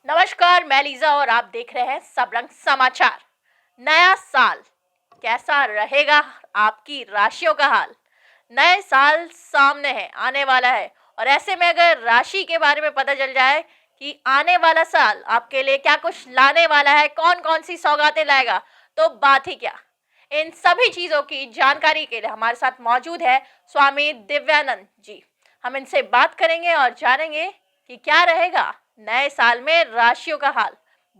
नमस्कार, मैं लीजा और आप देख रहे हैं सब रंग समाचार। नया साल कैसा रहेगा, आपकी राशियों का हाल। नए साल सामने है, आने वाला है। और ऐसे में अगर राशि के बारे में पता चल जाए कि आने वाला साल आपके लिए क्या कुछ लाने वाला है, कौन कौन सी सौगातें लाएगा, तो बात ही क्या। इन सभी चीजों की जानकारी के लिए हमारे साथ मौजूद है स्वामी दिव्यानंद जी। हम इनसे बात करेंगे और जानेंगे कि क्या रहेगा नए साल में राशियों का हाल।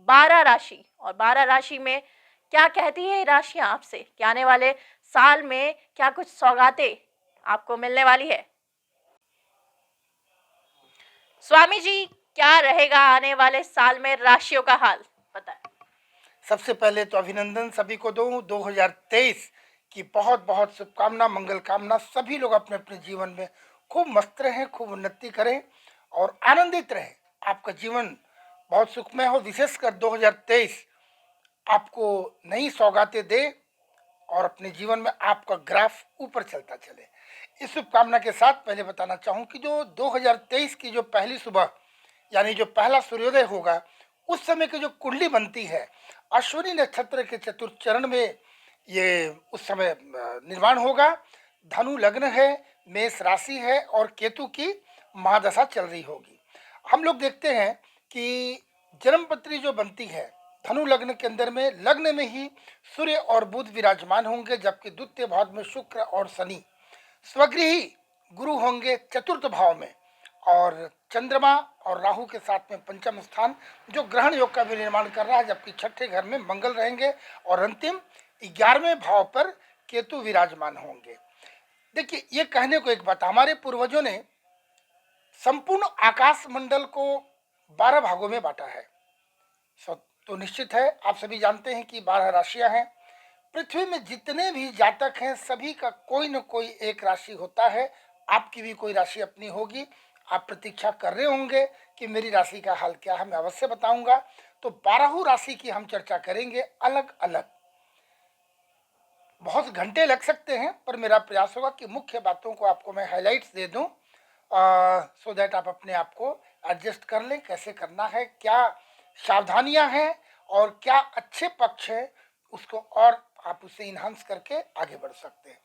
12 राशि, और 12 राशि में क्या कहती है राशियां आपसे कि आने वाले साल में क्या कुछ सौगातें आपको मिलने वाली है। स्वामी जी, क्या रहेगा आने वाले साल में राशियों का हाल, बताएं। सबसे पहले तो अभिनंदन सभी को दूं। 2023 की बहुत बहुत शुभकामना, मंगल कामना। सभी लोग अपने अपने जीवन में खूब मस्त रहें, खूब उन्नति करें और आनंदित रहें। आपका जीवन बहुत सुखमय हो। विशेषकर 2023 आपको नई सौगातें दे और अपने जीवन में आपका ग्राफ ऊपर चलता चले। इस शुभकामना के साथ पहले बताना चाहूँ कि जो 2023 की जो पहली सुबह यानी जो पहला सूर्योदय होगा, उस समय की जो कुंडली बनती है, अश्विनी नक्षत्र के चतुर्थ चरण में ये उस समय निर्माण होगा। धनु लग्न है, मेष राशि है और केतु की महादशा चल रही होगी। हम लोग देखते हैं कि जन्मपत्री जो बनती है धनु लग्न के अंदर में, लग्न में ही सूर्य और बुध विराजमान होंगे, जबकि द्वितीय भाव में शुक्र और शनि, स्वगृही गुरु होंगे चतुर्थ भाव में, और चंद्रमा और राहु के साथ में पंचम स्थान जो ग्रहण योग का भी निर्माण कर रहा है, जबकि छठे घर में मंगल रहेंगे और अंतिम 11वें भाव पर केतु विराजमान होंगे। देखिए, ये कहने को एक बात, हमारे पूर्वजों ने संपूर्ण आकाश मंडल को 12 भागों में बांटा है। तो निश्चित है, आप सभी जानते हैं कि 12 राशियां हैं। पृथ्वी में जितने भी जातक हैं सभी का कोई न कोई एक राशि होता है। आपकी भी कोई राशि अपनी होगी। आप प्रतीक्षा कर रहे होंगे कि मेरी राशि का हाल क्या है, मैं अवश्य बताऊंगा। तो 12 राशि की हम चर्चा करेंगे अलग अलग। बहुत घंटे लग सकते हैं, पर मेरा प्रयास होगा कि मुख्य बातों को आपको मैं हाईलाइट्स दे दूं, सो दैट आप अपने आप को एडजस्ट कर लें। कैसे करना है, क्या सावधानियां हैं और क्या अच्छे पक्ष है, उसको और आप उससे इन्हांस करके आगे बढ़ सकते हैं।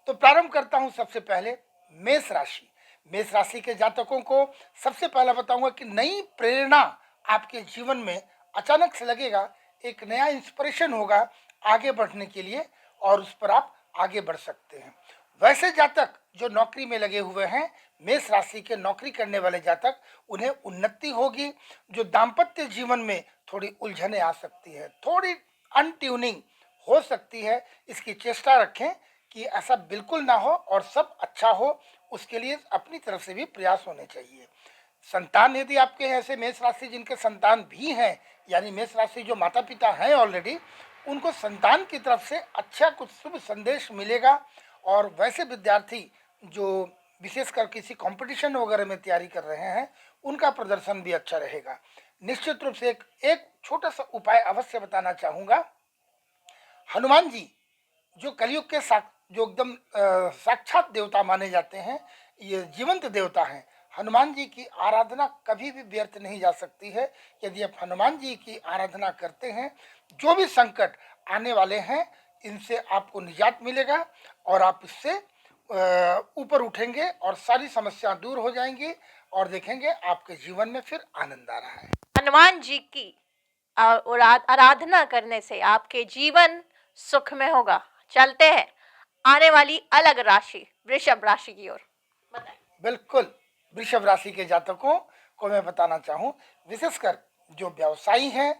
तो प्रारंभ करता हूं सबसे पहले मेष राशि। मेष राशि के जातकों को सबसे पहला बताऊंगा कि नई प्रेरणा आपके जीवन में अचानक से लगेगा। एक नया इंस्पिरेशन होगा आगे बढ़ने के लिए और उस पर आप आगे बढ़ सकते हैं। वैसे जातक जो नौकरी में लगे हुए हैं, मेष राशि के नौकरी करने वाले जातक, उन्हें उन्नति होगी। जो दाम्पत्य जीवन में थोड़ी उलझने आ सकती है, थोड़ी अनट्यूनिंग हो सकती है, इसकी चेष्टा रखें कि ऐसा बिल्कुल ना हो और सब अच्छा हो। उसके लिए अपनी तरफ से भी प्रयास होने चाहिए। संतान यदि आपके ऐसे मेष राशि जिनके संतान भी हैं, यानी मेष राशि जो माता पिता हैं ऑलरेडी, उनको संतान की तरफ से अच्छा कुछ शुभ संदेश मिलेगा। और वैसे विद्यार्थी जो विशेषकर किसी कंपटीशन वगैरह में तैयारी कर रहे हैं, उनका प्रदर्शन भी अच्छा रहेगा। निश्चित रूप से एक छोटा सा उपाय अवश्य बताना चाहूँगा। हनुमान जी जो कलयुग के जो एकदम साक्षात देवता माने जाते हैं, ये जीवंत देवता हैं। हनुमान जी की आराधना कभी भी व्यर्थ नहीं जा सकती है। यदि आप हनुमान जी की आराधना करते हैं, जो भी संकट आने वाले हैं इनसे आपको निजात मिलेगा और आप इससे ऊपर उठेंगे और सारी समस्या दूर हो जाएंगी और देखेंगे आपके जीवन में फिर आनंद आ रहा है। हनुमान जी की आराधना करने से आपके जीवन सुख में होगा। चलते हैं आने वाली अलग राशि वृषभ राशि की ओर, बताएं। बिल्कुल, वृषभ राशि के जातकों को मैं बताना चाहूँ, विशेषकर जो व्यवसायी हैं,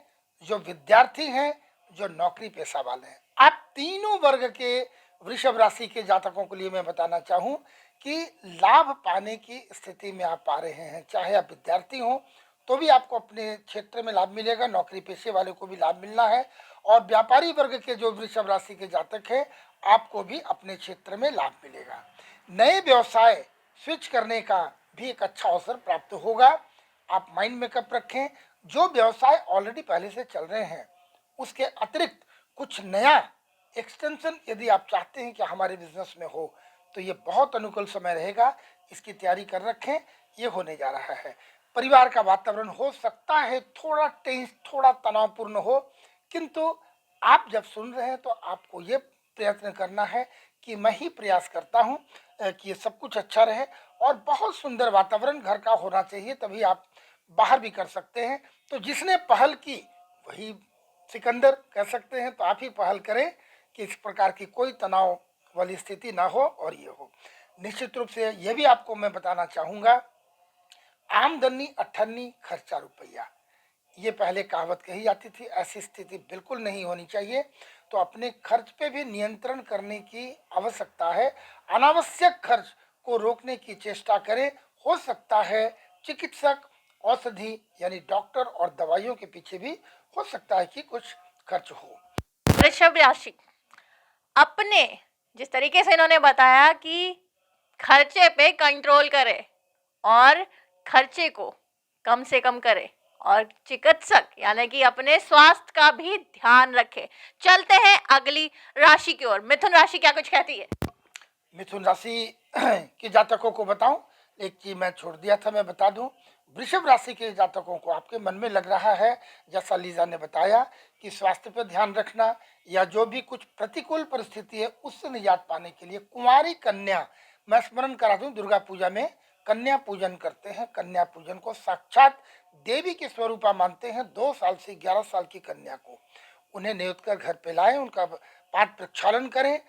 जो विद्यार्थी हैं, जो नौकरी पेशा वाले हैं, आप तीनों वर्ग के वृषभ राशि के जातकों के लिए मैं बताना चाहूँ कि लाभ पाने की स्थिति में आप आ रहे हैं। चाहे आप विद्यार्थी हों तो भी आपको अपने क्षेत्र में लाभ मिलेगा, नौकरी पेशे वाले को भी लाभ मिलना है, और व्यापारी वर्ग के जो वृषभ राशि के जातक हैं, आपको भी अपने क्षेत्र में लाभ मिलेगा। नए व्यवसाय स्विच करने का भी एक अच्छा अवसर प्राप्त होगा। आप माइंड मेकअप रखें। जो व्यवसाय ऑलरेडी पहले से चल रहे हैं उसके अतिरिक्त कुछ नया एक्सटेंशन यदि आप चाहते हैं कि हमारे बिजनेस में हो, तो ये बहुत अनुकूल समय रहेगा। इसकी तैयारी कर रखें, ये होने जा रहा है। परिवार का वातावरण हो सकता है थोड़ा टेंस, थोड़ा तनावपूर्ण हो, किंतु आप जब सुन रहे हैं तो आपको ये प्रयत्न करना है कि मैं ही प्रयास करता हूँ कि ये सब कुछ अच्छा रहे, और बहुत सुंदर वातावरण घर का होना चाहिए, तभी आप बाहर भी कर सकते हैं। तो जिसने पहल की वही सिकंदर कह सकते हैं, तो आप ही पहल करें कि इस प्रकार की कोई तनाव वाली स्थिति ना हो और ये हो। निश्चित रूप से ये भी आपको मैं बताना चाहूँगा, आमदनी अठन्नी खर्चा रुपया, ये पहले कहावत कही जाती थी, ऐसी स्थिति बिल्कुल नहीं होनी चाहिए। तो अपने खर्च पे भी नियंत्रण करने की आवश्यकता है, अनावश्यक खर्च को रोकने की चेष्टा करें। हो सकता है चिकित्सक, औषधि यानी डॉक्टर और दवाइयों के पीछे भी हो सकता है कि कुछ खर्च हो। वृषभ राशि, अपने जिस तरीके से इन्होंने बताया कि खर्चे पे कंट्रोल करे और खर्चे को कम से कम करे और चिकित्सक यानी कि अपने स्वास्थ्य का भी ध्यान रखे। चलते हैं अगली राशि की ओर। मिथुन राशि क्या कुछ कहती है? मिथुन राशि के जातकों को बताऊं, एक चीज मैं छोड़ दिया था, मैं बता दूं। वृषभ राशि के जातकों को आपके मन में लग रहा है, जैसा लीजा ने बताया, कि स्वास्थ्य पर ध्यान रखना या जो भी कुछ प्रतिकूल परिस्थिति है उससे निजात पाने के लिए कुंवारी कन्या, मैं स्मरण करा दूं, दुर्गा पूजा में कन्या पूजन करते हैं। कन्या पूजन को साक्षात देवी के स्वरूपा मानते हैं। 2 साल से 11 साल की कन्या को उन्हें न्योत कर घर पे लाएं, उनका पाठ प्रक्षालन करें,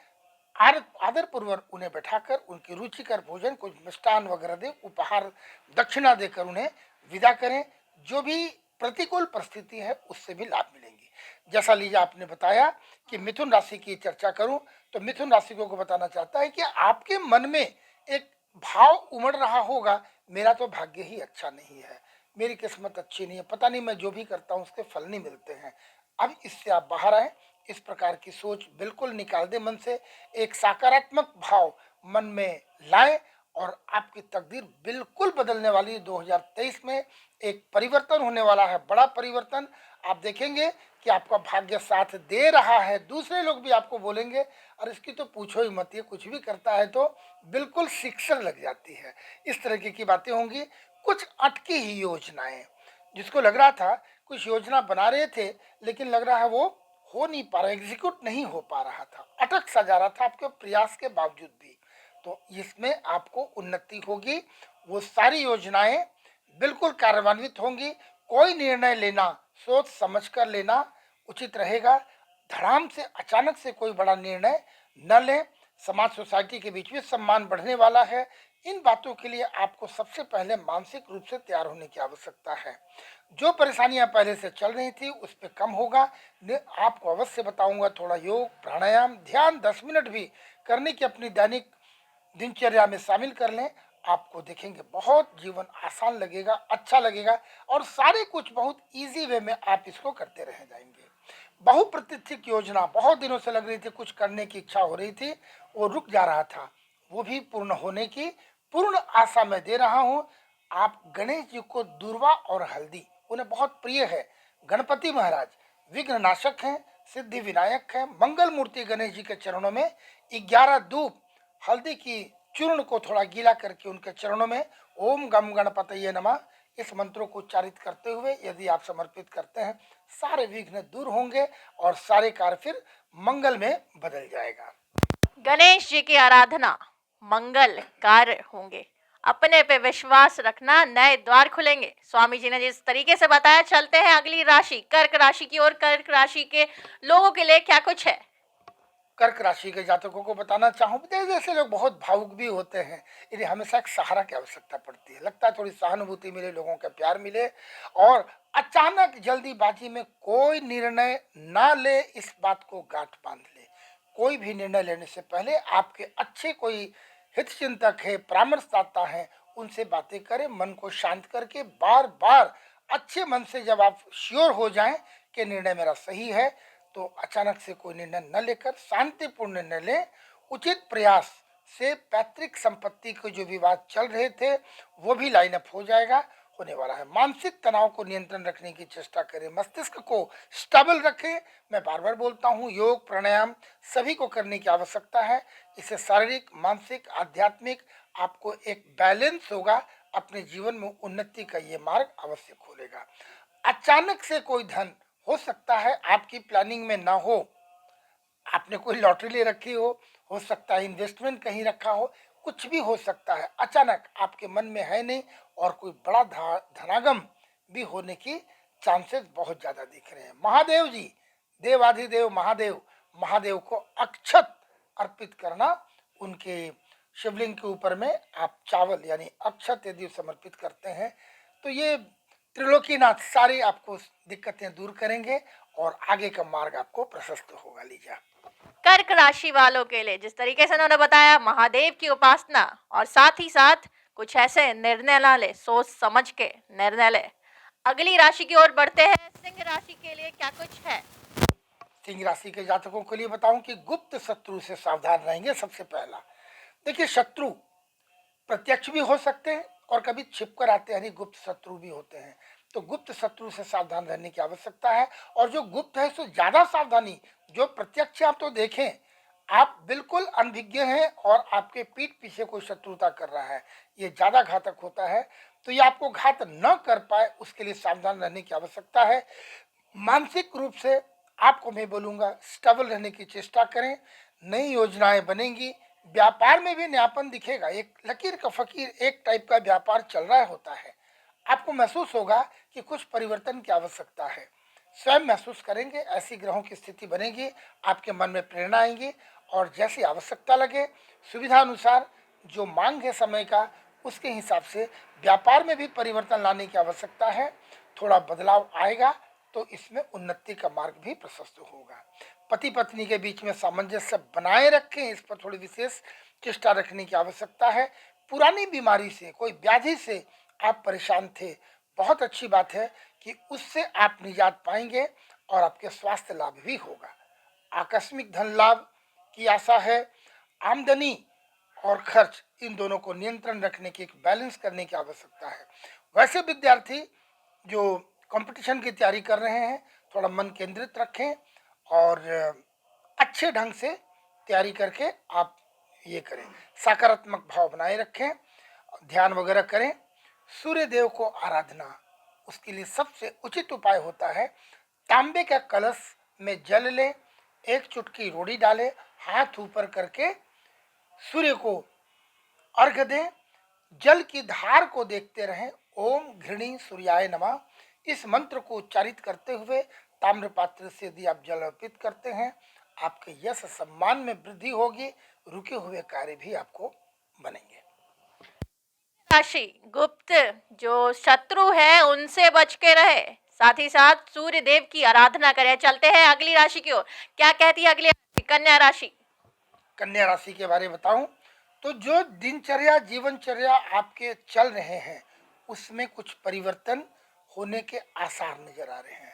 आदर पूर्वक उन्हें बैठाकर उनकी रुचिकर भोजन, कुछ मिष्टान वगैरह दे, उपहार दक्षिणा देकर उन्हें विदा करें। जो भी प्रतिकूल परिस्थिति है उससे भी लाभ मिलेंगे। जैसा लीजा आपने बताया कि मिथुन राशि की चर्चा करूं, तो मिथुन राशि को बताना चाहता है कि आपके मन में एक भाव उमड़ रहा होगा, मेरा तो भाग्य ही अच्छा नहीं है, मेरी किस्मत अच्छी नहीं है, पता नहीं मैं जो भी करता हूँ उसके फल नहीं मिलते हैं। अब इससे आप बाहर आए, इस प्रकार की सोच बिल्कुल निकाल दे मन से, एक सकारात्मक भाव मन में लाए और आपकी तकदीर बिल्कुल बदलने वाली। 2023 में एक परिवर्तन होने वाला है, बड़ा परिवर्तन। आप देखेंगे कि आपका भाग्य साथ दे रहा है, दूसरे लोग भी आपको बोलेंगे, और इसकी तो पूछो ही मत, ये कुछ भी करता है तो बिल्कुल शिक्षण लग जाती है। इस तरह की बातें होंगी। कुछ अटकी ही योजनाएं, जिसको लग रहा था कुछ योजना बना रहे थे, लेकिन लग रहा है वो हो नहीं पा रहा, एग्जीक्यूट नहीं हो पा रहा था, अटक सा जा रहा था आपके प्रयास के बावजूद भी, तो इसमें आपको उन्नति होगी। वो सारी योजनाएं बिल्कुल कार्यान्वित होंगी। कोई निर्णय लेना सोच समझ कर लेना उचित रहेगा। धड़ाम से अचानक से कोई बड़ा निर्णय न लें। समाज सोसाइटी के बीच में सम्मान बढ़ने वाला है। इन बातों के लिए आपको सबसे पहले मानसिक रूप से तैयार होने की आवश्यकता है। जो परेशानियां पहले से चल रही थी उस पर कम होगा। आपको अवश्य बताऊंगा, थोड़ा योग प्राणायाम ध्यान 10 मिनट भी करने की अपनी दैनिक दिनचर्या में शामिल कर लें। आपको देखेंगे बहुत जीवन आसान लगेगा, अच्छा लगेगा, और सारे कुछ बहुत इजी वे में आप इसको करते रह जाएंगे। बहुप्रतीक्षित योजना बहुत दिनों से लग रही थी, कुछ करने की इच्छा हो रही थी, वो रुक जा रहा था, वो भी पूर्ण होने की पूर्ण आशा मैं दे रहा हूँ। आप गणेश जी को दूर्वा और हल्दी उन्हें बहुत प्रिय है। गणपति महाराज विघ्न नाशक हैं, सिद्धि विनायक हैं। मंगल मूर्ति गणेश जी के चरणों में 11 धूप हल्दी की चूर्ण को थोड़ा गीला करके उनके चरणों में ओम गम गणपतये नमः इस मंत्रों को उच्चारित करते हुए यदि आप समर्पित करते हैं, सारे विघ्न दूर होंगे और सारे कार्य फिर मंगल में बदल जाएगा। गणेश जी की आराधना, मंगल कार्य होंगे। अपने पे विश्वास रखना, नए द्वार खुलेंगे। स्वामी जी ने जिस तरीके से बताया। चलते हैं अगली राशि कर्क राशि की ओर। कर्क राशि के लोगों के लिए क्या कुछ है? कर्क राशि के जातकों को बताना चाहूँ, जैसे लोग बहुत भावुक भी होते हैं, इन्हें हमेशा एक सहारा की आवश्यकता पड़ती है। लगता है थोड़ी सहानुभूति मिले, लोगों का प्यार मिले, और अचानक जल्दीबाजी में कोई निर्णय ना ले, इस बात को गांठ बांध ले। कोई भी निर्णय लेने से पहले आपके अच्छे कोई हित चिंतक है, परामर्शदाता है, उनसे बातें करें, मन को शांत करके बार बार अच्छे मन से जब आप श्योर हो जाएं कि निर्णय मेरा सही है, तो अचानक से कोई निर्णय न लेकर शांतिपूर्ण निर्णय लें। उचित प्रयास से पैतृक संपत्ति के जो विवाद चल रहे थे वो भी लाइन अप हो जाएगा, होने वाला है। मानसिक तनाव को नियंत्रण रखने की चेष्टा करें, मस्तिष्क को स्टेबल रखें। मैं बार बार बोलता हूँ, योग प्राणायाम सभी को करने की आवश्यकता है। इससे शारीरिक मानसिक आध्यात्मिक आपको एक बैलेंस होगा, अपने जीवन में उन्नति का ये मार्ग अवश्य खोलेगा। अचानक से कोई धन हो सकता है आपकी प्लानिंग में ना हो, आपने कोई लॉटरी ले रखी हो सकता है इन्वेस्टमेंट कहीं रखा हो, कुछ भी हो सकता है, अचानक आपके मन में है नहीं, और कोई बड़ा धनागम भी होने की चांसेस बहुत ज़्यादा दिख रहे हैं। महादेव जी, देवाधिदेव महादेव, महादेव को अक्षत अर्पित करना, उनके शिवलिंग के ऊपर में आप चावल यानी अक्षत यदि समर्पित करते हैं तो ये त्रिलोकीनाथ सारी आपको दिक्कतें दूर करेंगे और आगे का मार्ग आपको प्रशस्त होगा। लीजिए कर्क राशि वालों के लिए जिस तरीके से उन्होंने बताया महादेव की उपासना और साथ ही साथ कुछ ऐसे निर्णय ना ले, सोच समझ के निर्णय ले। अगली राशि की ओर बढ़ते हैं। सिंह राशि के लिए क्या कुछ है? सिंह राशि के जातकों के लिए बताऊं कि गुप्त शत्रु से सावधान रहेंगे। सबसे पहला देखिए, शत्रु प्रत्यक्ष भी हो सकते हैं और कभी छिप कर आते हैं, यानी गुप्त शत्रु भी होते हैं। तो गुप्त शत्रु से सावधान रहने की आवश्यकता है। और जो गुप्त है उससे ज्यादा सावधानी, जो प्रत्यक्ष आप तो देखें आप बिल्कुल अनभिज्ञ हैं और आपके पीठ पीछे कोई शत्रुता कर रहा है, ये ज्यादा घातक होता है। तो ये आपको घात न कर पाए उसके लिए सावधान रहने की आवश्यकता है। मानसिक रूप से आपको मैं बोलूँगा स्टेबल रहने की चेष्टा करें, नई योजनाएं बनेंगी, व्यापार में भी नयापन दिखेगा। एक लकीर का फकीर एक टाइप का व्यापार चल रहा होता है, आपको महसूस होगा कि कुछ परिवर्तन की आवश्यकता है, स्वयं महसूस करेंगे। ऐसी ग्रहों की स्थिति बनेगी, आपके मन में प्रेरणा आएंगी और जैसी आवश्यकता लगे सुविधा अनुसार जो मांग है समय का, उसके हिसाब से व्यापार में भी परिवर्तन लाने की आवश्यकता है। थोड़ा बदलाव आएगा तो इसमें उन्नति का मार्ग भी प्रशस्त होगा। पति पत्नी के बीच में सामंजस्य बनाए रखें, इस पर थोड़ी विशेष चेष्टा रखने की आवश्यकता है। पुरानी बीमारी से, कोई व्याधि से आप परेशान थे, बहुत अच्छी बात है कि उससे आप निजात पाएंगे और आपके स्वास्थ्य लाभ भी होगा। आकस्मिक धन लाभ की आशा है। आमदनी और खर्च इन दोनों को नियंत्रण रखने की, एक बैलेंस करने की आवश्यकता है। वैसे विद्यार्थी जो कंपटीशन की तैयारी कर रहे हैं, थोड़ा मन केंद्रित रखें और अच्छे ढंग से तैयारी करके आप ये करें। सकारात्मक भाव बनाए रखें, ध्यान वगैरह करें। सूर्य देव को आराधना, उसके लिए सबसे उचित उपाय होता है तांबे का कलश में जल ले, एक चुटकी रोड़ी डाले, हाथ ऊपर करके सूर्य को अर्घ्य दें, जल की धार को देखते रहें। ओम घृणी सूर्याय नमः, इस मंत्र को उच्चारित करते हुए ताम्र पात्र से यदि आप जल अर्पित करते हैं, आपके यश सम्मान में वृद्धि होगी, रुके हुए कार्य भी आपको बनेंगे। राशि गुप्त जो शत्रु है उनसे बच के रहे, साथ ही साथ सूर्य देव की आराधना करें। चलते हैं अगली राशि की ओर। क्या कहती है अगली राशि? कन्या राशि। कन्या राशि के बारे में बताऊं तो जो दिनचर्या जीवनचर्या आपके चल रहे हैं उसमें कुछ परिवर्तन होने के आसार नजर आ रहे हैं।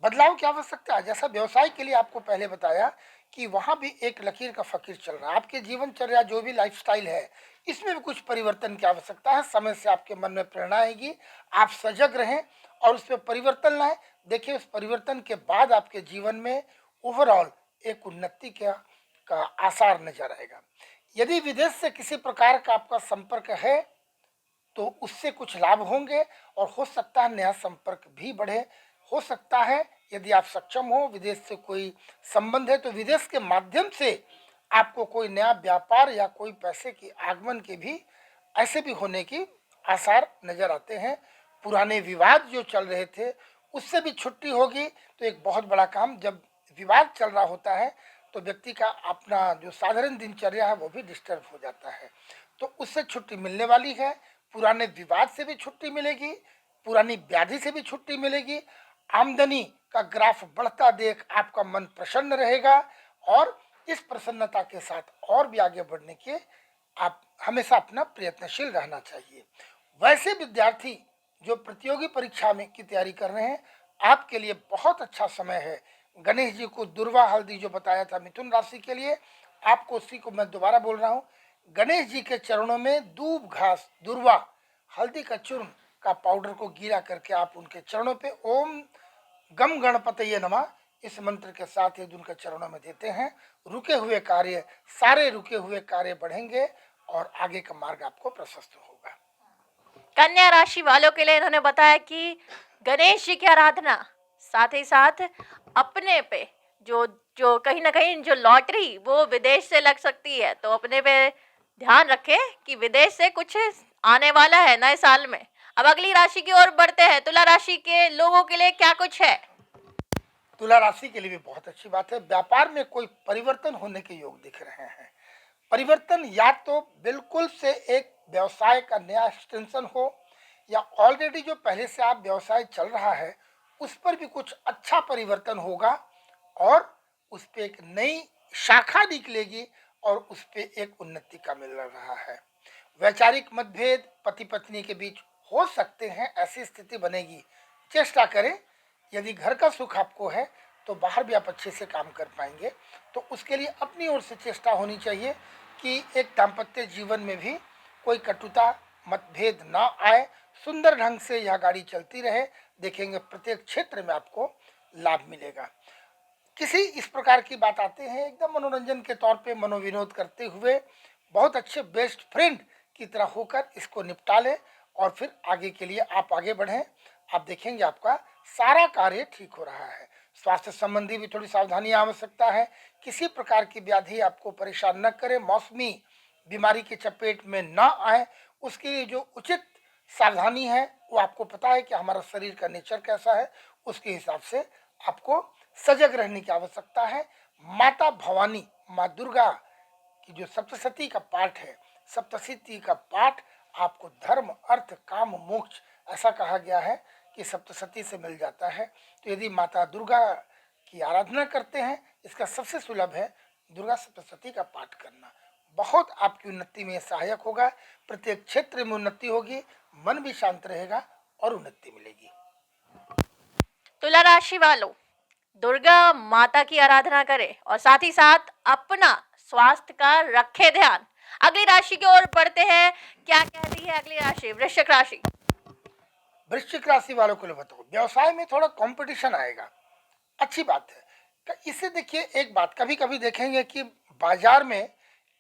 बदलाव की आवश्यकता है। जैसा व्यवसाय के लिए आपको पहले बताया कि वहां भी एक लकीर का फकीर चल रहा है। आपके जीवनचर्या जो भी लाइफस्टाइल है इसमें भी कुछ परिवर्तन की आवश्यकता है। समय से आपके मन में प्रेरणा आएगी, आप सजग रहें और उसमें परिवर्तन लाएं। देखिए, उस परिवर्तन के बाद आपके जीवन में ओवरऑल एक उन्नति का आसार नजर आएगा। यदि विदेश से किसी प्रकार का आपका संपर्क है तो उससे कुछ लाभ होंगे और हो सकता है नया संपर्क भी बढ़े। हो सकता है यदि आप सक्षम हो, विदेश से कोई संबंध है तो विदेश के माध्यम से आपको कोई नया व्यापार या कोई पैसे की आगमन के भी ऐसे भी होने की आसार नजर आते हैं। पुराने विवाद जो चल रहे थे उससे भी छुट्टी होगी। तो एक बहुत बड़ा काम, जब विवाद चल रहा होता है तो व्यक्ति का अपना जो साधारण दिनचर्या है वो भी डिस्टर्ब हो जाता है, तो उससे छुट्टी मिलने वाली है। पुराने विवाद से भी छुट्टी मिलेगी, पुरानी व्याधि से भी छुट्टी मिलेगी। आमदनी का ग्राफ बढ़ता देख आपका मन प्रसन्न रहेगा और इस प्रसन्नता के साथ और भी आगे बढ़ने के आप हमेशा अपना प्रयत्नशील रहना चाहिए। वैसे विद्यार्थी जो प्रतियोगी परीक्षा में की तैयारी कर रहे हैं, आपके लिए बहुत अच्छा समय है। गणेश जी को दुर्वा हल्दी जो बताया था मिथुन राशि के लिए, आपको उसी को मैं दोबारा बोल रहा हूँ। गणेश जी के चरणों में दूब घास, दुर्वा, हल्दी का चूर्ण का पाउडर को गिरा करके आप उनके चरणों पे ओम गम गणपतये नमः इस मंत्र के साथ यदि उनके चरणों में देते हैं, रुके हुए कार्य, सारे रुके हुए कार्य बढ़ेंगे और आगे का मार्ग आपको प्रशस्त होगा। कन्या राशि वालों के लिए इन्होंने बताया कि गणेश जी की आराधना, साथ ही साथ अपने पे जो जो कहीं ना कहीं जो लॉटरी वो विदेश से लग सकती है, तो अपने पे ध्यान रखें कि विदेश से कुछ आने वाला है नए साल में। अब अगली राशि की ओर बढ़ते हैं, तुला राशि के लोगों के लिए क्या कुछ है। तुला राशि के लिए भी बहुत अच्छी बात है। व्यापार में कोई परिवर्तन होने के योग दिख रहे हैं। परिवर्तन या तो बिल्कुल से एक व्यवसाय का नया एक्सटेंशन हो, या ऑलरेडी जो पहले से आप व्यवसाय चल रहा है उस पर भी कुछ अच्छा परिवर्तन होगा, और उस पर एक नई शाखा निकलेगी और उस पर एक उन्नति का मिल रहा है। वैचारिक मतभेद पति पत्नी के बीच हो सकते हैं, ऐसी स्थिति बनेगी। चेष्टा करें, यदि घर का सुख आपको है तो बाहर भी आप अच्छे से काम कर पाएंगे। तो उसके लिए अपनी ओर से चेष्टा होनी चाहिए कि एक दाम्पत्य जीवन में भी कोई कटुता मतभेद ना आए, सुंदर ढंग से यह गाड़ी चलती रहे। देखेंगे प्रत्येक क्षेत्र में आपको लाभ मिलेगा। किसी इस प्रकार की बात आते हैं, एकदम मनोरंजन के तौर पे मनोविनोद करते हुए बहुत अच्छे बेस्ट फ्रेंड की तरह होकर इसको निपटा लें, और फिर आगे के लिए आप आगे बढ़ें। आप देखेंगे आपका सारा कार्य ठीक हो रहा है। स्वास्थ्य संबंधी भी थोड़ी सावधानी आवश्यकता है। किसी प्रकार की व्याधि आपको परेशान न करे, मौसमी बीमारी की चपेट में न आए, उसके लिए जो उचित सावधानी है वो आपको पता है कि हमारा शरीर का नेचर कैसा है, उसके हिसाब से आपको सजग रहने की आवश्यकता है। माता भवानी, माँ दुर्गा की जो सप्तशती का पाठ है, सप्तशती का पाठ आपको धर्म अर्थ काम मोक्ष ऐसा कहा गया है कि सप्तशती से मिल जाता है। तो यदि माता दुर्गा की आराधना करते हैं, इसका सबसे सुलभ है दुर्गा सप्तशती का पाठ करना। बहुत आपकी उन्नति में सहायक होगा। प्रत्येक क्षेत्र में उन्नति होगी, मन भी शांत रहेगा और उन्नति मिलेगी। तुला राशि वालों, दुर्गा माता की आराधना करें और साथ ही साथ अपना स्वास्थ्य का रखे ध्यान। अगली राशि की ओर बढ़ते हैं, क्या कह रही है अगली राशि, वृश्चिक राशि। वृश्चिक राशि वालों को बताओ, व्यवसाय में थोड़ा कंपटीशन आएगा, अच्छी बात है। तो इससे देखिए एक बात, कभी कभी देखेंगे कि बाजार में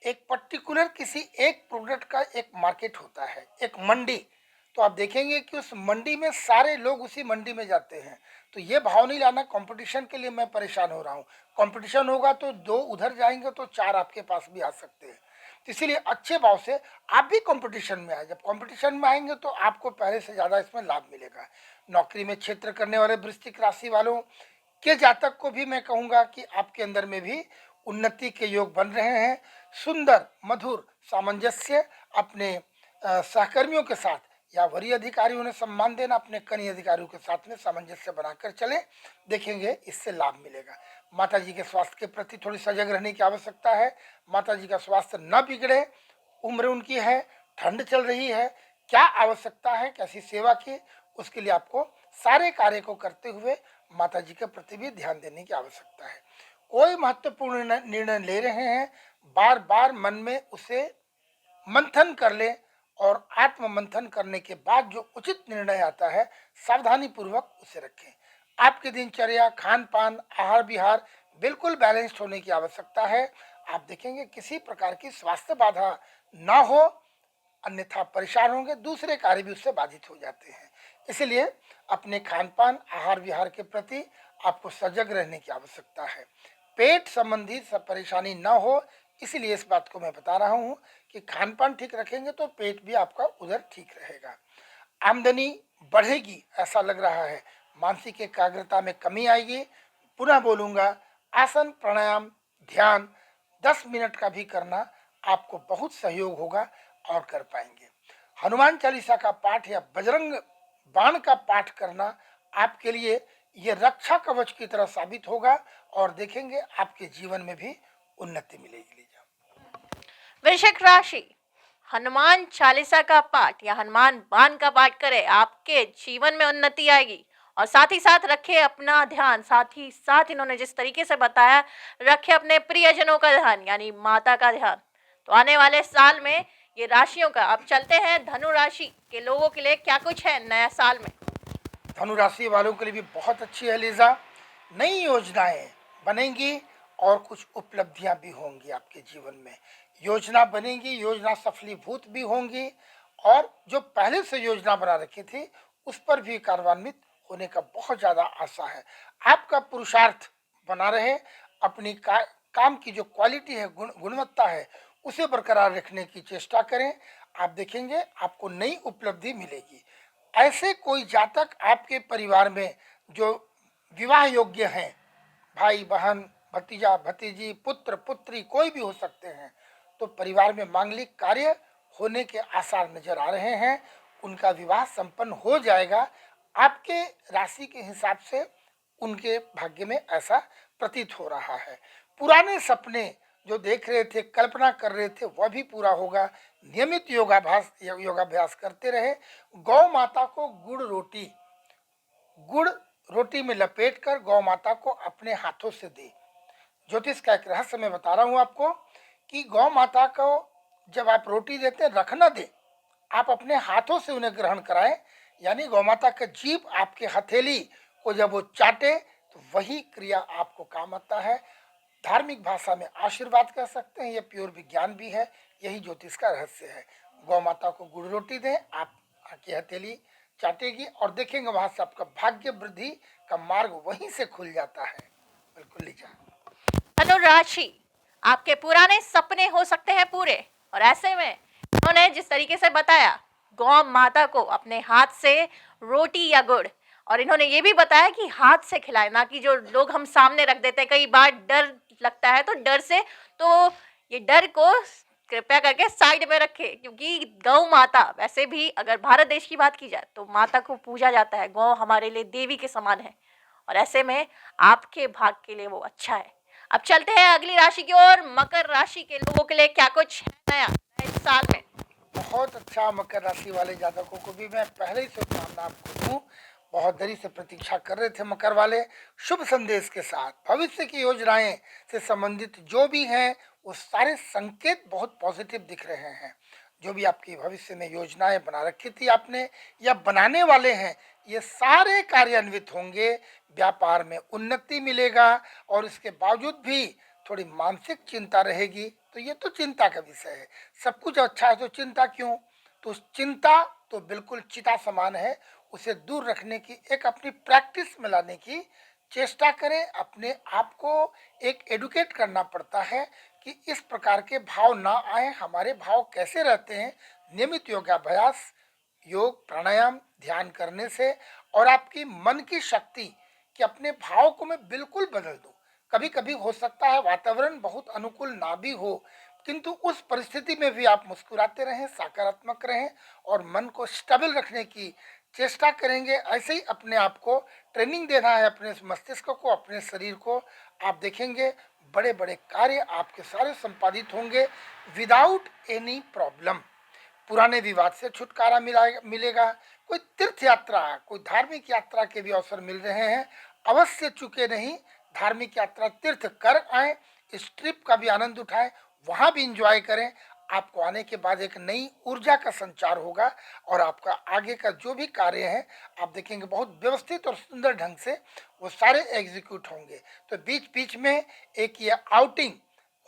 एक पर्टिकुलर किसी एक प्रोडक्ट का एक मार्केट होता है, एक मंडी। तो आप देखेंगे कि उस मंडी में सारे लोग उसी मंडी में जाते हैं। तो ये भाव नहीं लाना कंपटीशन के लिए मैं परेशान हो रहा हूँ। कंपटीशन होगा तो दो उधर जाएंगे तो चार आपके पास भी आ सकते हैं। तो इसीलिए अच्छे भाव से आप भी कंपटीशन में आए। जब कंपटीशन में आएंगे तो आपको पहले से ज़्यादा इसमें लाभ मिलेगा। नौकरी में क्षेत्र करने वाले वृश्चिक राशि वालों के जातक को भी मैं कहूँगा कि आपके अंदर में भी उन्नति के योग बन रहे हैं। सुंदर मधुर सामंजस्य अपने सहकर्मियों के साथ या वरीय अधिकारियों ने सम्मान देना, अपने कनीय अधिकारियों के साथ में सामंजस्य बनाकर चलें, देखेंगे इससे लाभ मिलेगा। माता जी के स्वास्थ्य के प्रति थोड़ी सजग रहने की आवश्यकता है। माता जी का स्वास्थ्य न बिगड़े, उम्र उनकी है, ठंड चल रही है, क्या आवश्यकता है कैसी सेवा की, उसके लिए आपको सारे कार्य को करते हुए माता जी के प्रति भी ध्यान देने की आवश्यकता है। कोई महत्वपूर्ण निर्णय ले रहे हैं, बार बार मन में उसे मंथन कर ले, और आत्म मंथन करने के बाद जो उचित निर्णय आता है सावधानी पूर्वक उसे रखें। आपकी दिनचर्या खान पान आहार विहार बिल्कुल बैलेंस्ड होने की आवश्यकता है। आप देखेंगे किसी प्रकार की स्वास्थ्य बाधा ना हो, अन्यथा परेशान होंगे, दूसरे कार्य भी उससे बाधित हो जाते हैं। इसलिए अपने खान पान आहार विहार के प्रति आपको सजग रहने की आवश्यकता है। पेट संबंधी सब परेशानी ना हो, इसीलिए इस बात को मैं बता रहा हूँ कि खान पान ठीक रखेंगे तो पेट भी आपका उधर ठीक रहेगा। आमदनी बढ़ेगी ऐसा लग रहा है, मानसिक एकाग्रता में कमी आएगी। पुनः बोलूँगा, आसन प्राणायाम ध्यान 10 मिनट का भी करना आपको बहुत सहयोग होगा और कर पाएंगे। हनुमान चालीसा का पाठ या बजरंग बाण का पाठ करना आपके लिए ये रक्षा कवच की तरह साबित होगा, और देखेंगे आपके जीवन में भी उन्नति मिलेगी। वृश्चिक राशि, हनुमान चालीसा का पाठ या हनुमान बाण का पाठ करें, आपके जीवन में उन्नति आएगी। और साथ ही साथ रखे अपना ध्यान, साथ ही साथ इन्होंने जिस तरीके से बताया, रखे अपने प्रियजनों का ध्यान यानी माता का ध्यान। तो आने वाले साल में ये राशियों का, अब चलते हैं धनु राशि के लोगों के लिए क्या कुछ है नया साल में। धनु राशि वालों के लिए भी बहुत अच्छी है लीजा, नई योजनाएं बनेंगी और कुछ उपलब्धियां भी होंगी आपके जीवन में। योजना बनेगी, योजना सफलीभूत भी होंगी, और जो पहले से योजना बना रखी थी उस पर भी कार्यान्वित होने का बहुत ज़्यादा आशा है। आपका पुरुषार्थ बना रहे, अपनी काम की जो क्वालिटी है, गुणवत्ता है, उसे बरकरार रखने की चेष्टा करें। आप देखेंगे आपको नई उपलब्धि मिलेगी। ऐसे कोई जातक आपके परिवार में जो विवाह योग्य हैं, भाई बहन, भतीजा भतीजी, पुत्र पुत्री, कोई भी हो सकते हैं, तो परिवार में मांगलिक कार्य होने के आसार नजर आ रहे हैं। उनका विवाह संपन्न हो जाएगा। आपके राशि के हिसाब से उनके भाग्य में ऐसा प्रतीत हो रहा है। पुराने सपने जो देख रहे थे, कल्पना कर रहे थे, वह भी पूरा होगा। नियमित योगाभ्यास करते रहे। गौ माता को गुड़ रोटी में लपेट कर गौ माता को अपने हाथों से दे। ज्योतिष का एक रहस्य मैं बता रहा हूँ आपको कि गौ माता को जब आप रोटी देते हैं, रखना दे, आप अपने हाथों से उन्हें ग्रहण कराएं। यानी गौ माता का जीभ आपके हथेली को जब वो चाटे तो वही क्रिया आपको काम आता है। धार्मिक भाषा में आशीर्वाद कह सकते हैं, यह प्योर विज्ञान भी है। यही ज्योतिष का रहस्य है। गौ माता को गुड़ रोटी दें, आप की हथेली चाटेगी और देखेंगे वहां से आपका भाग्य वृद्धि का मार्ग वहीं से खुल जाता है। बिल्कुल लीजिए। धनु राशि, आपके पुराने सपने हो सकते हैं पूरे, और ऐसे में इन्होंने जिस तरीके से बताया गौ माता को अपने हाथ से रोटी या गुड़, और इन्होंने ये भी बताया कि हाथ से खिलाए, ना कि जो लोग हम सामने रख देते हैं। कई बार डर लगता है तो डर से, तो ये डर को कृपया करके साइड में रखे, क्योंकि गौ माता वैसे भी अगर भारत देश की बात की जाए तो माता को पूजा जाता है। गौ हमारे लिए देवी के समान है, और ऐसे में आपके भाग के लिए वो अच्छा है। अब चलते हैं अगली राशि की ओर। मकर राशि के लोगों के लिए क्या कुछ है नया इस साल में? बहुत अच्छा। मकर राशि वाले जातकों को भी मैं पहले ही शुभकामना आपको दूं। बहुत देरी से प्रतीक्षा कर रहे थे मकर वाले। शुभ संदेश के साथ भविष्य की योजनाएं से संबंधित जो भी हैं वो सारे संकेत बहुत पॉजिटिव दिख रहे हैं। जो भी आपकी भविष्य में योजनाएं बना रखी थी आपने या बनाने वाले हैं, ये सारे कार्यान्वित होंगे। व्यापार में उन्नति मिलेगा और इसके बावजूद भी थोड़ी मानसिक चिंता रहेगी, तो ये तो चिंता का विषय है। सब कुछ अच्छा है तो चिंता क्यों? तो चिंता तो बिल्कुल चिता समान है। उसे दूर रखने की, एक अपनी प्रैक्टिस में लाने की चेष्टा करें। अपने आप को एक एडुकेट करना पड़ता है कि इस प्रकार के भाव ना आए। हमारे भाव कैसे रहते हैं? नियमित योगाभ्यास, योग, प्राणायाम, ध्यान करने से और आपकी मन की शक्ति कि अपने भाव को मैं बिल्कुल बदल दूं। कभी कभी हो सकता है वातावरण बहुत अनुकूल ना भी हो, किंतु उस परिस्थिति में भी आप मुस्कुराते रहें, सकारात्मक रहें और मन को स्टेबल रखने की चेष्टा करेंगे। ऐसे ही अपने आप को ट्रेनिंग देना है, अपने मस्तिष्क को, अपने शरीर को। आप देखेंगे बड़े बड़े कार्य आपके सारे संपादित होंगे विदाउट एनी प्रॉब्लम। पुराने विवाद से छुटकारा मिलेगा। कोई तीर्थ यात्रा, कोई धार्मिक यात्रा के भी अवसर मिल रहे हैं। अवश्य चुके नहीं, धार्मिक यात्रा तीर्थ कर आए, इस ट्रिप का भी आनंद उठाएं, वहाँ भी इंजॉय करें। आपको आने के बाद एक नई ऊर्जा का संचार होगा और आपका आगे का जो भी कार्य है आप देखेंगे बहुत व्यवस्थित और सुंदर ढंग से वो सारे एग्जीक्यूट होंगे। तो बीच बीच में एक ये आउटिंग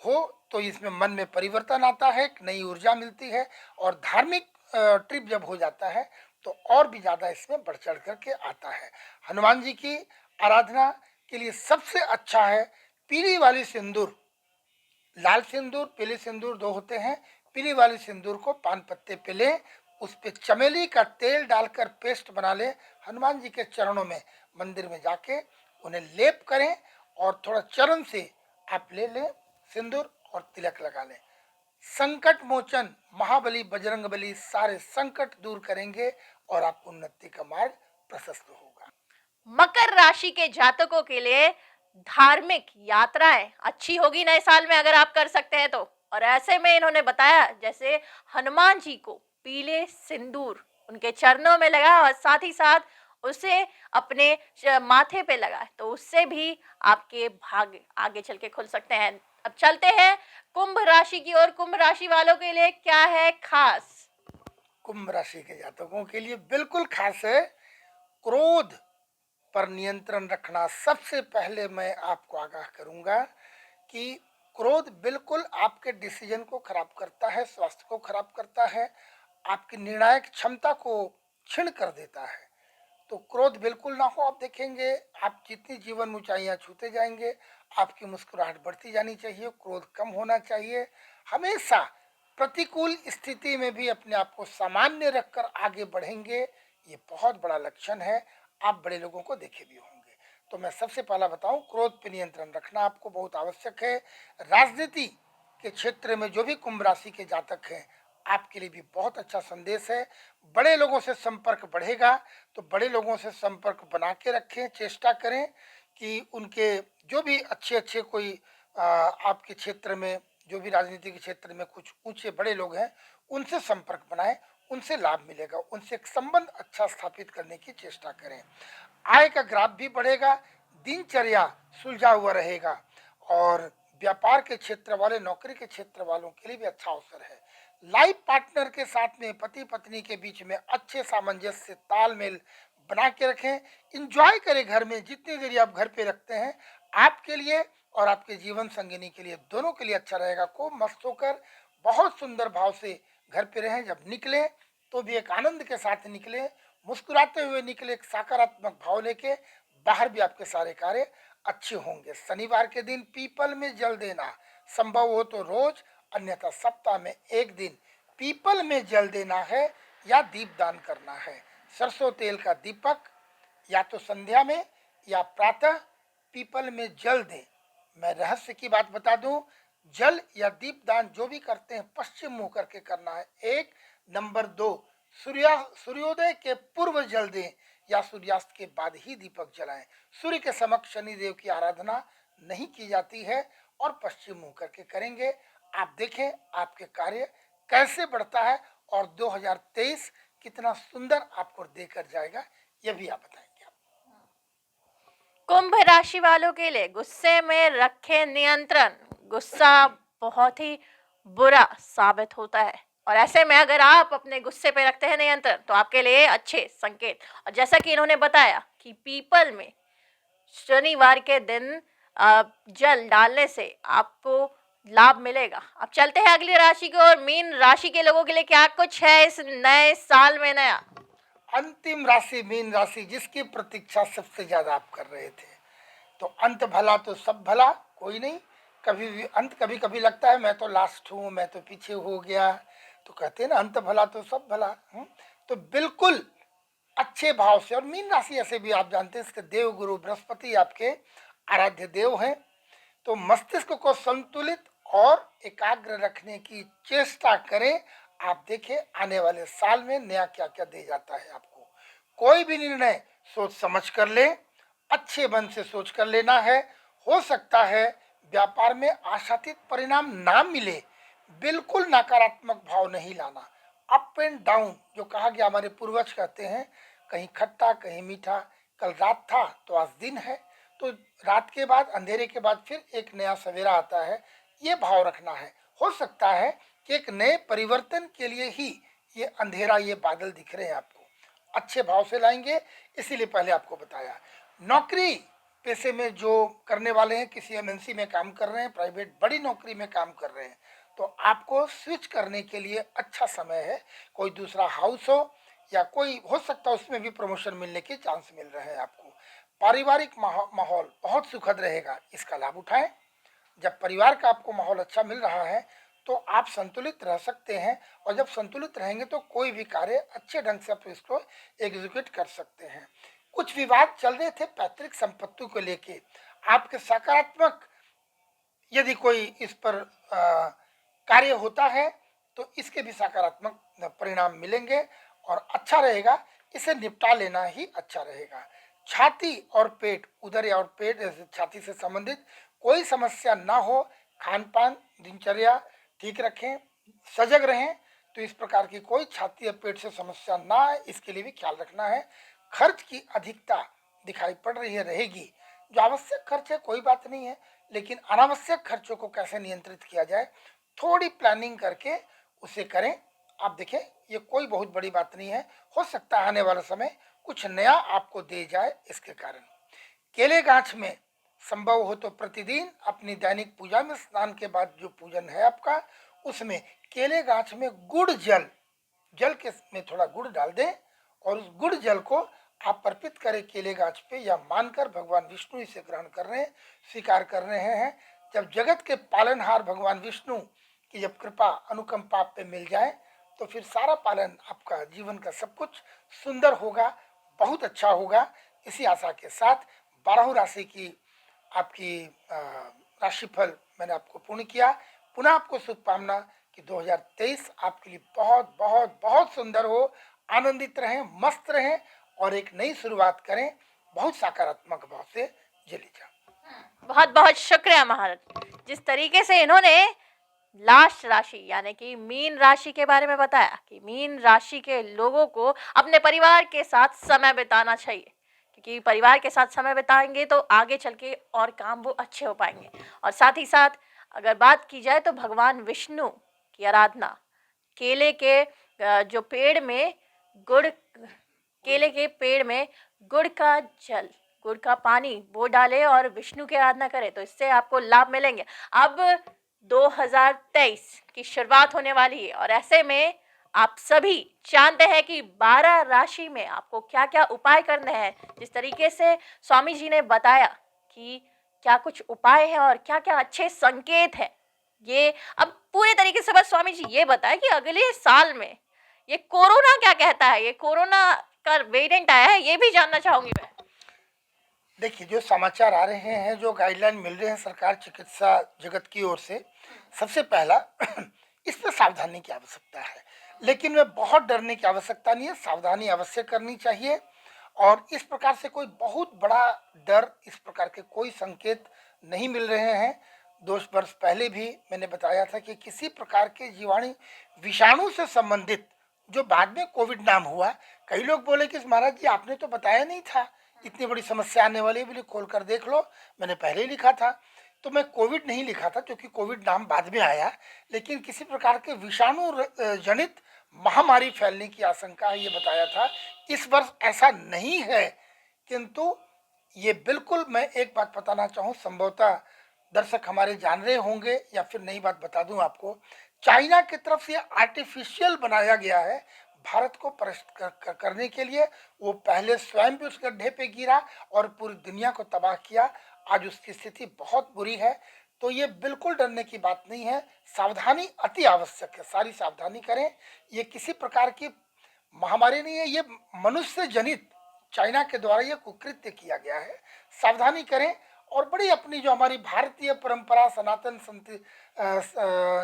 हो तो इसमें मन में परिवर्तन आता है, एक नई ऊर्जा मिलती है। और धार्मिक ट्रिप जब हो जाता है तो और भी ज़्यादा इसमें बढ़ चढ़ करके आता है। हनुमान जी की आराधना के लिए सबसे अच्छा है पीली वाली सिंदूर। लाल सिंदूर, पीली सिंदूर दो होते हैं। पीली वाली सिंदूर को पान पत्ते पे लें, उस पे चमेली का तेल डालकर पेस्ट बना लें, हनुमान जी के चरणों में मंदिर में जाके उन्हें लेप करें और थोड़ा चरण से आप ले लें सिंदूर और तिलक लगा लें। संकट मोचन महाबली बजरंग बली सारे संकट दूर करेंगे और आपको उन्नति का मार्ग प्रशस्त होगा। मकर राशि के जातकों के लिए धार्मिक यात्राएं अच्छी होगी नए साल में, अगर आप कर सकते हैं तो। और ऐसे में इन्होंने बताया जैसे हनुमान जी को पीले सिंदूर उनके चरणों में लगा और साथ ही साथ उसे अपने माथे पे लगा, तो उससे भी आपके भाग्य आगे चल के खुल सकते हैं। अब चलते हैं कुंभ राशि की ओर। कुंभ राशि वालों के लिए क्या है खास? कुंभ राशि के जातकों के लिए बिल्कुल खास है। क्रोध पर नियंत्रण रखना। सबसे पहले मैं आपको आगाह करूंगा कि क्रोध बिल्कुल आपके डिसीजन को खराब करता है, स्वास्थ्य को खराब करता है। आपकी निर्णायक क्षमता को क्षीण कर देता है। तो क्रोध बिल्कुल ना हो। आप देखेंगे आप जितनी जीवन ऊंचाइयां छूते जाएंगे, आपकी मुस्कुराहट बढ़ती जानी चाहिए, क्रोध कम होना चाहिए। हमेशा प्रतिकूल स्थिति में भी अपने आप को सामान्य रखकर आगे बढ़ेंगे, ये बहुत बड़ा लक्षण है। आप बड़े लोगों को देखे भी होंगे। तो मैं सबसे पहला बताऊं, क्रोध पर नियंत्रण रखना आपको बहुत आवश्यक है। राजनीति के क्षेत्र में जो भी कुंभ राशि के जातक हैं, आपके लिए भी बहुत अच्छा संदेश है। बड़े लोगों से संपर्क बढ़ेगा, तो बड़े लोगों से संपर्क बना के रखें, चेष्टा करें कि उनके जो भी अच्छे अच्छे कोई आपके क्षेत्र में जो भी राजनीति के क्षेत्र में कुछ ऊंचे बड़े लोग हैं, उनसे संपर्क बनाएं, उनसे लाभ मिलेगा, उनसे एक संबंध अच्छा स्थापित करने की चेष्टा करें। आय का ग्राफ भी बढ़ेगा, दिनचर्या सुलझा हुआ रहेगा, और व्यापार के क्षेत्र वाले, नौकरी के क्षेत्र वालों के लिए भी अच्छा अवसर है। लाइफ पार्टनर के साथ में पति पत्नी के बीच में अच्छे सामंजस्य तालमेल बना के रखें। इंजॉय करें घर में, जितनी देर आप घर पे रखते हैं आपके लिए और आपके जीवन संगिनी के लिए, दोनों के लिए अच्छा रहेगा। को मस्त होकर बहुत सुंदर भाव से घर पे रहें। जब निकले तो भी एक आनंद के साथ निकले, मुस्कुराते हुए निकले, एक सकारात्मक भाव लेके। बाहर भी आपके सारे कार्य अच्छे होंगे। शनिवार के दिन पीपल में जल देना, संभव हो तो रोज, अन्यथा सप्ताह में एक दिन पीपल में जल देना है या दीपदान करना है। सरसों तेल का दीपक या तो संध्या में या प्रातः पीपल में जल दें। मैं रहस्य की बात बता दूं, जल या दीपदान जो भी करते हैं पश्चिम मुंह करके करना है, एक। नंबर 2, सूर्योदय के पूर्व जल दें या सूर्यास्त के बाद ही दीपक जलाएं। सूर्य के समक्ष शनिदेव की आराधना नहीं की जाती है, और पश्चिम मुंह करके करेंगे। आप देखें आपके कार्य कैसे बढ़ता है, और 2023 कितना सुंदर आपको देकर जाएगा, यह भी आप बताएंगे। कुंभ राशि वालों के लिए गुस्से में रखें नियंत्रण। गुस्सा बहुत ही बुरा साबित होता है, और ऐसे में अगर आप अपने गुस्से पे रखते हैं नियंत्रण, तो आपके लिए अच्छे संकेत। और जैसा कि इन्होंने बताया कि पीपल में शनिवार के दिन जल डालने से आपको लाभ मिलेगा। अब चलते हैं अगली राशि की ओर। मीन राशि के लोगों के लिए क्या कुछ है इस नए साल में नया? अंतिम राशि मीन राशि, जिसकी प्रतीक्षा सबसे ज्यादा आप कर रहे थे। तो अंत भला तो सब भला, कोई नहीं। कभी भी अंत, कभी कभी लगता है मैं तो लास्ट हूँ, मैं तो पीछे हो गया, तो कहते हैं ना अंत भला तो सब भला। तो बिल्कुल अच्छे भाव से। और मीन राशि ऐसे भी आप जानते हैं इसके देव गुरु बृहस्पति आपके आराध्य देव हैं। तो मस्तिष्क को संतुलित और एकाग्र रखने की चेष्टा करें। आप देखें आने वाले साल में नया क्या क्या दे जाता है आपको। कोई भी निर्णय सोच समझ कर ले, अच्छे मन से सोच कर लेना है। हो सकता है व्यापार में आशातीत परिणाम ना मिले, बिल्कुल नकारात्मक भाव नहीं लाना। अप एंड डाउन जो कहा गया, हमारे पूर्वज कहते हैं, कहीं खट्टा कहीं मीठा। कल रात था तो आज दिन है, तो रात के बाद, अंधेरे के बाद फिर एक नया सवेरा आता है, ये भाव रखना है। हो सकता है कि एक नए परिवर्तन के लिए ही ये अंधेरा, ये बादल दिख रहे हैं आपको, अच्छे भाव से लाएंगे। इसीलिए पहले आपको बताया। नौकरी पेशे में जो करने वाले हैं, किसी एमएनसी में काम कर रहे हैं, प्राइवेट बड़ी नौकरी में काम कर रहे हैं, तो आपको स्विच करने के लिए अच्छा समय है। कोई दूसरा हाउस हो या कोई हो सकता है उसमें भी प्रमोशन मिलने के चांस मिल रहे हैं आपको। पारिवारिक माहौल बहुत सुखद रहेगा, इसका लाभ उठाएं। जब परिवार का आपको माहौल अच्छा मिल रहा है तो आप संतुलित रह सकते हैं, और जब संतुलित रहेंगे तो कोई भी कार्य अच्छे ढंग से आप इसको एग्जीक्यूट कर सकते हैं। कुछ विवाद चल रहे थे पैतृक संपत्ति को लेके, आपके सकारात्मक यदि कोई इस पर कार्य होता है तो इसके भी सकारात्मक परिणाम मिलेंगे और अच्छा रहेगा। इसे निपटा लेना ही अच्छा रहेगा। छाती और पेट, उदर और पेट, छाती से संबंधित कोई समस्या ना हो। खान पान दिनचर्या ठीक रखें, सजग रहें, तो इस प्रकार की कोई छाती या पेट से समस्या ना आए, इसके लिए भी ख्याल रखना है। खर्च की अधिकता दिखाई पड़ रही है, रहेगी। जो आवश्यक खर्च है कोई बात नहीं है, लेकिन अनावश्यक खर्चों को कैसे नियंत्रित किया जाए, थोड़ी प्लानिंग करके उसे करें। आप देखें ये कोई बहुत बड़ी बात नहीं है। हो सकता है आने वाला समय कुछ नया आपको दे जाए इसके कारण। केले गाछ में संभव हो तो प्रतिदिन अपनी दैनिक पूजा में स्नान के बाद जो पूजन है आपका, उसमें केले गाछ में गुड़ जल जल के में थोड़ा गुड़ डाल दें और उस गुड़ जल को आप अर्पित करें केले गाछ पे, या मानकर भगवान विष्णु इसे ग्रहण कर रहे हैं, स्वीकार कर रहे हैं। जब जगत के पालनहार भगवान विष्णु की जब कृपा अनुकंपा आप पे मिल जाए तो फिर सारा पालन आपका जीवन का सब कुछ सुंदर होगा, बहुत अच्छा होगा। इसी आशा के साथ 12 राशि की आपकी राशिफल मैंने आपको पूर्ण किया। पुनः आपको शुभकामना कि 2023 आपके लिए बहुत बहुत बहुत सुंदर हो, आनंदित रहें, मस्त रहें और एक नई शुरुआत करें, बहुत सकारात्मक भाव से चली जाए। बहुत बहुत शुक्रिया महाराज, जिस तरीके से इन्होंने लास्ट राशि यानी कि मीन राशि के बारे में बताया कि मीन राशि के लोगों को अपने परिवार के साथ समय बिताना चाहिए, क्योंकि परिवार के साथ समय बिताएंगे तो आगे चल के और काम वो अच्छे हो पाएंगे। और साथ ही साथ अगर बात की जाए तो भगवान विष्णु की आराधना, केले के जो पेड़ में गुड़, केले के पेड़ में गुड़ का जल, गुड़ का पानी वो डालें और विष्णु की आराधना करें तो इससे आपको लाभ मिलेंगे। अब 2023 की शुरुआत होने वाली है और ऐसे में आप सभी जानते हैं कि 12 राशि में आपको क्या क्या उपाय करने हैं। जिस तरीके से स्वामी जी ने बताया कि क्या कुछ उपाय हैं और क्या क्या अच्छे संकेत हैं, ये अब पूरे तरीके से बस स्वामी जी ये बताएं कि अगले साल में ये कोरोना क्या कहता है, ये कोरोना का वेरिएंट आया है, ये भी जानना चाहूंगी मैं। देखिए, जो समाचार आ रहे हैं, जो गाइडलाइन मिल रहे हैं सरकार चिकित्सा जगत की ओर से, सबसे पहला इस पर सावधानी की आवश्यकता है, लेकिन में बहुत डरने की आवश्यकता नहीं है, सावधानी अवश्य करनी चाहिए। और इस प्रकार से कोई बहुत बड़ा डर, इस प्रकार के कोई संकेत नहीं मिल रहे हैं। 2 वर्ष पहले भी मैंने बताया था कि किसी प्रकार के जीवाणु विषाणु से संबंधित जो बाद में कोविड नाम हुआ, कई लोग बोले कि महाराज जी आपने तो बताया नहीं था, इतनी बड़ी समस्या आने वाली है, बोले खोल कर देख लो, मैंने पहले ही लिखा था। तो मैं कोविड नहीं लिखा था क्योंकि कोविड नाम बाद में आया, लेकिन किसी प्रकार के विषाणु जनित महामारी फैलने की आशंका है, ये बताया था। इस वर्ष ऐसा नहीं है, किंतु ये बिल्कुल, मैं एक बात बताना चाहूँ, संभवतः दर्शक हमारे जान रहे होंगे, या फिर नई बात बता दूं आपको, चाइना की तरफ से आर्टिफिशियल बनाया गया है भारत को परेशान करने के लिए। वो पहले स्वयं भी उस गड्ढे पे गिरा और पूरी दुनिया को तबाह किया। आज उसकी स्थिति बहुत बुरी है। तो ये बिल्कुल डरने की बात नहीं है, सावधानी अति आवश्यक है, सारी सावधानी करें। ये किसी प्रकार की महामारी नहीं है, ये मनुष्य जनित चाइना के द्वारा ये कुकृत्य किया गया है। सावधानी करें और बड़ी अपनी जो हमारी भारतीय परंपरा, सनातन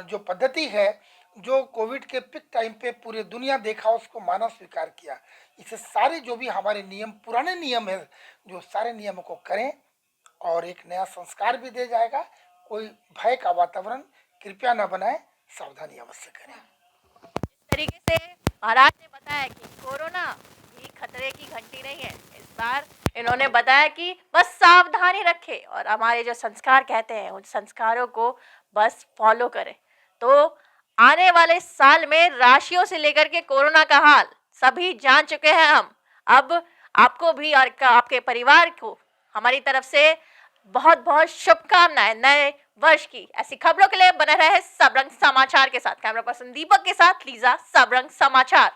जो पद्धति है, जो कोविड के पिक टाइम पे पूरी दुनिया देखा, उसको माना, स्वीकार किया। इसे सारे जो भी हमारे नियम, पुराने नियम है, जो सारे नियमों को करें और एक नया संस्कार भी दे जाएगा। कोई भय का वातावरण कृपया न बनाए, सावधानी अवश्य करें। इस तरीके से महाराज ने बताया कि कोरोना भी खतरे की घंटी नहीं है। इस बार इन्होंने बताया कि बस सावधानी रखें और हमारे जो संस्कार कहते हैं उन संस्कारों को बस फॉलो करें। तो आने वाले साल में राशियों से लेकर के कोरोना का हाल सभी जान चुके हैं हम। अब आपको भी और आपके परिवार को हमारी तरफ से बहुत बहुत शुभकामनाएं नए वर्ष की। ऐसी खबरों के लिए बने रहे सबरंग समाचार के साथ। कैमरा पर्सन दीपक के साथ लीजा, सबरंग समाचार।